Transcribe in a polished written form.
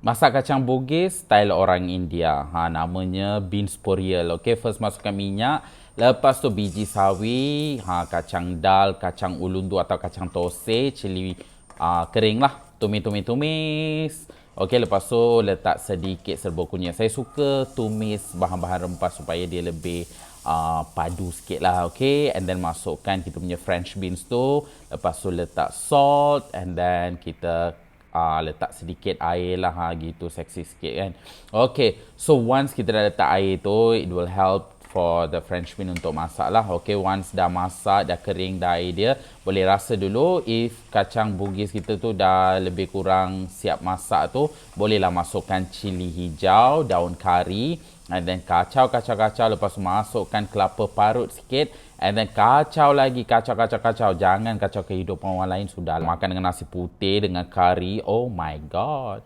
Masak kacang bugis style orang India. Namanya beans poriel. Okey, first masukkan minyak, lepas tu biji sawi, kacang dal, kacang ulundu atau kacang tose, cili kering lah. Tumis. Okey, lepas tu letak sedikit serbuk kunyit. Saya suka tumis bahan-bahan rempah supaya dia lebih padu sikit lah. Okay, and then masukkan kita punya French beans tu. Lepas tu letak salt, and then kita letak sedikit air lah, gitu, seksi sikit kan. Okay, so once kita dah letak air tu, it will help for the French bean untuk masak lah. Okay, once dah masak, dah kering dah air dia, boleh rasa dulu if kacang bugis kita tu dah lebih kurang siap masak tu, bolehlah masukkan cili hijau, daun kari, and then kacau. Lepas tu masukkan kelapa parut sikit, and then kacau lagi, kacau. Jangan kacau kehidupan orang lain, sudah makan dengan nasi putih dengan kari. Oh my god.